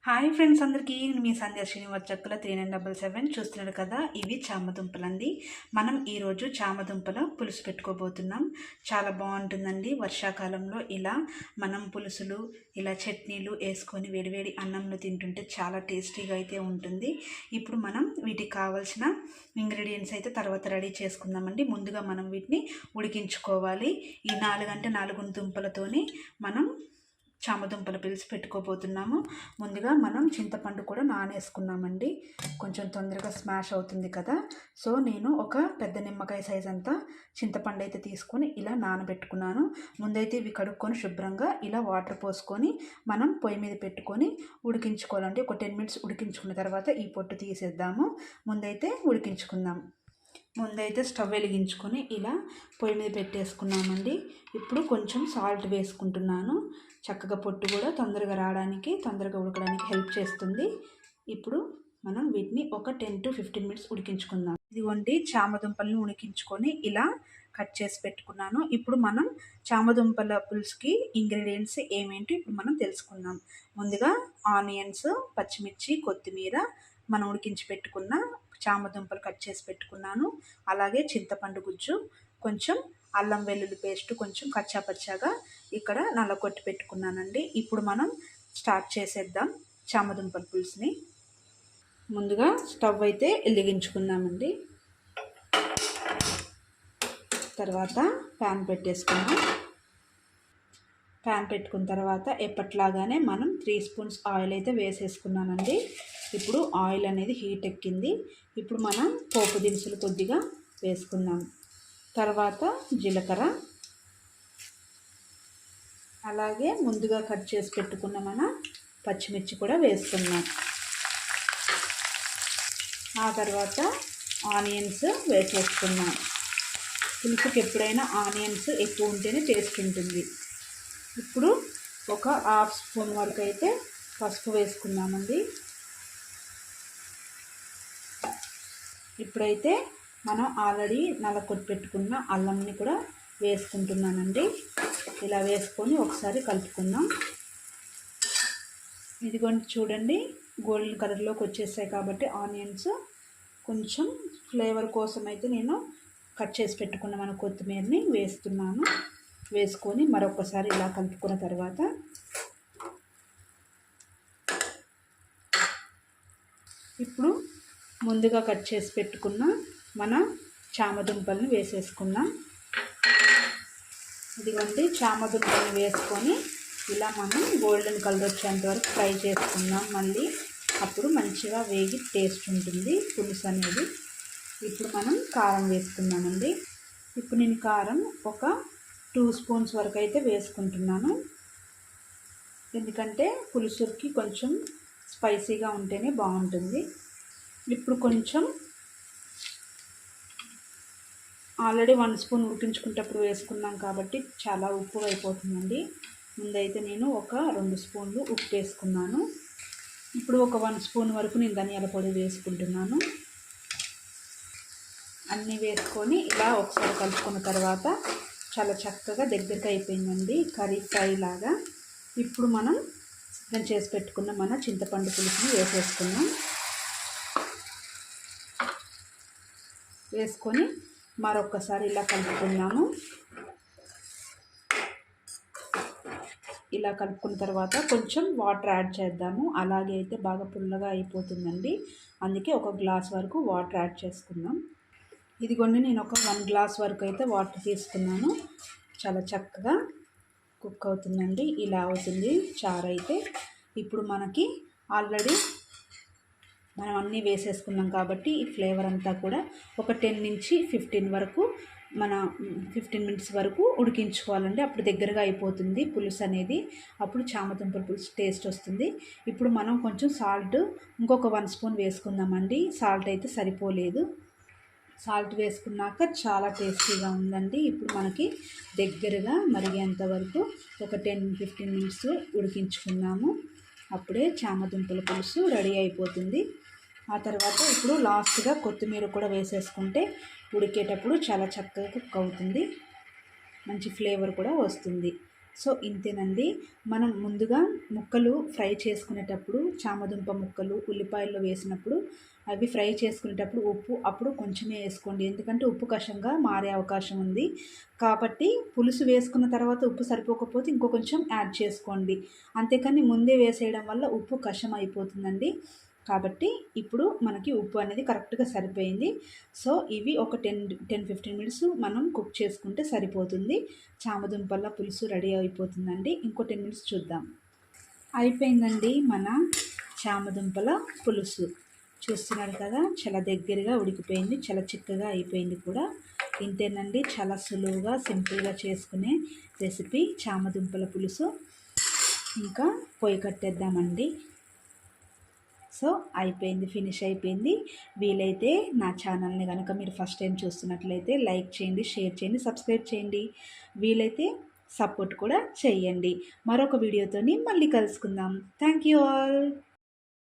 Hi friends అందరికీ మీ సంధ్య శ్రీనివాస్ చక్కుల 3977 చూస్తున్నారు కదా. ఇవి చామదుంపలండి. మనం ఈరోజు చామదుంపల పులుసు పెట్టుకోబోతున్నాం. చాలా బాగుంటుందండి. వర్షాకాలంలో ఇలా మనం పులుసులు ఇలా చట్నీలు వేసుకొని వేడివేడి అన్నంలో తింటుంటే చాలా టేస్టీగా అయితే ఉంటుంది. ఇప్పుడు మనం వీటికి కావాల్సిన ఇంగ్రీడియంట్స్ అయితే తర్వాత రెడీ చేసుకుందామండి. ముందుగా మనం వీటిని ఉడికించుకోవాలి. ఈ 4 దుంపలతోని మనం చామదుంపల పులుసు పెట్టుకోబోతున్నాము. ముందుగా మనం చింతపండు కూడా నానేసుకున్నామండి. కొంచెం తొందరగా స్మాష్ అవుతుంది కదా. సో నేను ఒక పెద్ద నిమ్మకాయ సైజ్ అంతా చింతపండు అయితే తీసుకొని ఇలా నానబెట్టుకున్నాను. ముందైతే ఇవి కడుక్కొని శుభ్రంగా ఇలా వాటర్ పోసుకొని మనం పొయ్యి మీద పెట్టుకొని ఉడికించుకోవాలండి. ఒక 10 మినిట్స్ ఉడికించుకున్న తర్వాత ఈ పొట్టు తీసేద్దాము. ముందైతే ఉడికించుకుందాం. ముందైతే స్టవ్ వెలిగించుకొని ఇలా పొయ్యి మీద పెట్టేసుకున్నామండి. ఇప్పుడు కొంచెం సాల్ట్ వేసుకుంటున్నాను. చక్కగా పొట్టు కూడా తొందరగా రావడానికి, తొందరగా ఉడకడానికి హెల్ప్ చేస్తుంది. ఇప్పుడు మనం వీటిని ఒక 10 to 15 మినిట్స్ ఉడికించుకుందాం. ఇదిగోండి చామదుంపలను ఉడికించుకొని ఇలా కట్ చేసి పెట్టుకున్నాను. ఇప్పుడు మనం చామదుంపల పులుసుకి ఇంగ్రీడియంట్స్ ఏమేంటి ఇప్పుడు మనం తెలుసుకుందాం. ముందుగా ఆనియన్స్, పచ్చిమిర్చి, కొత్తిమీర, మనం ఉడికించి పెట్టుకున్న చామదుంపలు కట్ చేసి పెట్టుకున్నాను. అలాగే చింతపండు గుజ్జు, కొంచెం అల్లం వెల్లుల్లి పేస్ట్, కొంచెం కచ్చాపచ్చాగా ఇక్కడ నల్లకొట్టి పెట్టుకున్నానండి. ఇప్పుడు మనం స్టార్ట్ చేసేద్దాం చామదుంపల పులుసుని. ముందుగా స్టవ్ అయితే వెలిగించుకుందామండి. తర్వాత ప్యాన్ పెట్టేసుకుందాం. ప్యాన్ పెట్టుకున్న తర్వాత ఎప్పట్లాగానే మనం 3 స్పూన్స్ ఆయిల్ అయితే వేసేసుకున్నానండి. ఇప్పుడు ఆయిల్ అనేది హీట్ ఎక్కింది. ఇప్పుడు మనం పోపు దినుసులు కొద్దిగా వేసుకుందాం. తర్వాత జీలకర్ర, అలాగే ముందుగా కట్ చేసి పెట్టుకున్న మన పచ్చిమిర్చి కూడా వేసుకుందాం. ఆ తర్వాత ఆనియన్స్ వేసేసుకుందాం. పులుసుకి ఎప్పుడైనా ఆనియన్స్ ఎక్కువ ఉంటేనే టేస్ట్ ఉంటుంది. ఇప్పుడు ఒక హాఫ్ స్పూన్ వరకు అయితే పసుపు వేసుకుందామండి. ఇప్పుడైతే మనం ఆల్రెడీ నల్లకొట్టి పెట్టుకున్న అల్లంని కూడా వేసుకుంటున్నానండి. ఇలా వేసుకొని ఒకసారి కలుపుకుందాం. ఇదిగోండి చూడండి, గోల్డెన్ కలర్లోకి వచ్చేసాయి కాబట్టి ఆనియన్స్. కొంచెం ఫ్లేవర్ కోసం అయితే నేను కట్ చేసి పెట్టుకున్న మన కొత్తిమీరని వేస్తున్నాను. వేసుకొని మరొకసారి ఇలా కలుపుకున్న తర్వాత ఇప్పుడు ముందుగా కట్ చేసి పెట్టుకున్న మన చామదుంపల్ని వేసేసుకుందాం. ఇదిగోండి చామదుంపల్ని వేసుకొని ఇలా మనం గోల్డెన్ కలర్ వచ్చేంత వరకు ఫ్రై చేసుకుందాం. మళ్ళీ అప్పుడు మంచిగా వేగి టేస్ట్ ఉంటుంది పులుసు అనేది. ఇప్పుడు మనం కారం వేసుకుందామండి. ఇప్పుడు నేను కారం ఒక 2 స్పూన్స్ వరకు అయితే వేసుకుంటున్నాను. ఎందుకంటే పులుసుకి కొంచెం స్పైసీగా ఉంటేనే బాగుంటుంది. ఇప్పుడు కొంచెం ఆల్రెడీ 1 స్పూన్ ఉడికించుకునేటప్పుడు వేసుకున్నాం కాబట్టి చాలా ఉప్పు అయిపోతుందండి. ముందైతే నేను ఒక 2 స్పూన్లు ఉప్పు వేసుకున్నాను. ఇప్పుడు ఒక 1 స్పూన్ వరకు నేను ధనియాల పొడి వేసుకుంటున్నాను. అన్నీ వేసుకొని ఇలా ఒకసారి కలుపుకున్న తర్వాత చాలా చక్కగా దగ్గరికి అయిపోయిందండి కర్రీ ఫ్రై లాగా. ఇప్పుడు మనం సిద్ధం చేసి పెట్టుకున్న మన చింతపండు పులుసుని వేసేసుకున్నాం. వేసుకొని మరొకసారి ఇలా కలుపుకుందాము. ఇలా కలుపుకున్న తర్వాత కొంచెం వాటర్ యాడ్ చేద్దాము. అలాగే అయితే బాగా పుల్లగా అయిపోతుందండి. అందుకే ఒక గ్లాస్ వరకు వాటర్ యాడ్ చేసుకుందాం. ఇదిగోండి నేను ఒక 1 గ్లాస్ వరకు అయితే వాటర్ తీసుకున్నాను. చాలా చక్కగా కుక్ అవుతుందండి. ఇలా అవుతుంది చారు అయితే. ఇప్పుడు మనకి ఆల్రెడీ మనం అన్నీ వేసేసుకున్నాం కాబట్టి ఈ ఫ్లేవర్ అంతా కూడా ఒక 10 నుంచి 15 వరకు 15 మినిట్స్ వరకు ఉడికించుకోవాలండి. అప్పుడు దగ్గరగా అయిపోతుంది పులుసు అనేది. అప్పుడు చామదుంపల పులుసు టేస్ట్ వస్తుంది. ఇప్పుడు మనం కొంచెం సాల్ట్ ఇంకొక 1 స్పూన్ వేసుకుందామండి. సాల్ట్ అయితే సరిపోలేదు. సాల్ట్ వేసుకున్నాక చాలా టేస్టీగా ఉందండి. ఇప్పుడు మనకి దగ్గరగా మరిగేంత వరకు ఒక 10-15 మినిట్స్ ఉడికించుకున్నాము. అప్పుడే చామదుంపల పులుసు రెడీ అయిపోతుంది. ఆ తర్వాత ఇప్పుడు లాస్ట్గా కొత్తిమీర కూడా వేసేసుకుంటే ఉడికేటప్పుడు చాలా చక్కగా కుక్ అవుతుంది. మంచి ఫ్లేవర్ కూడా వస్తుంది. సో ఇంతేనండి. మనం ముందుగా ముక్కలు ఫ్రై చేసుకునేటప్పుడు చామదుంప ముక్కలు ఉల్లిపాయల్లో వేసినప్పుడు అవి ఫ్రై చేసుకునేటప్పుడు ఉప్పు అప్పుడు కొంచెమే వేసుకోండి. ఎందుకంటే ఉప్పు కషంగా మారే అవకాశం ఉంది. కాబట్టి పులుసు వేసుకున్న తర్వాత ఉప్పు సరిపోకపోతే ఇంకో కొంచెం యాడ్ చేసుకోండి. అంతేకాని ముందే వేసేయడం వల్ల ఉప్పు కషం అయిపోతుందండి. కాబట్టి ఇప్పుడు మనకి ఉప్పు అనేది కరెక్ట్గా సరిపోయింది. సో ఇవి ఒక 10-15 మినిట్స్ మనం కుక్ చేసుకుంటే సరిపోతుంది. చామదుంపల పులుసు రెడీ అయిపోతుందండి. ఇంకో 10 మినిట్స్ చూద్దాం. అయిపోయిందండి మన చామదుంపల పులుసు. చూస్తున్నారు కదా, చాలా దగ్గరగా ఉడికిపోయింది, చాలా చిక్కగా అయిపోయింది కూడా. ఇంతేనండి, చాలా సులువుగా సింపుల్గా చేసుకునే రెసిపీ చామదుంపల పులుసు. ఇంకా పొయ్యి కట్టేద్దామండి. సో అయిపోయింది, ఫినిష్ అయిపోయింది. వీలైతే నా ఛానల్ని కనుక మీరు ఫస్ట్ టైం చూస్తున్నట్లయితే లైక్ చేయండి, షేర్ చేయండి, సబ్స్క్రైబ్ చేయండి. వీలైతే సపోర్ట్ కూడా చేయండి. మరొక వీడియోతోని మళ్ళీ కలుసుకుందాం. Thank you all.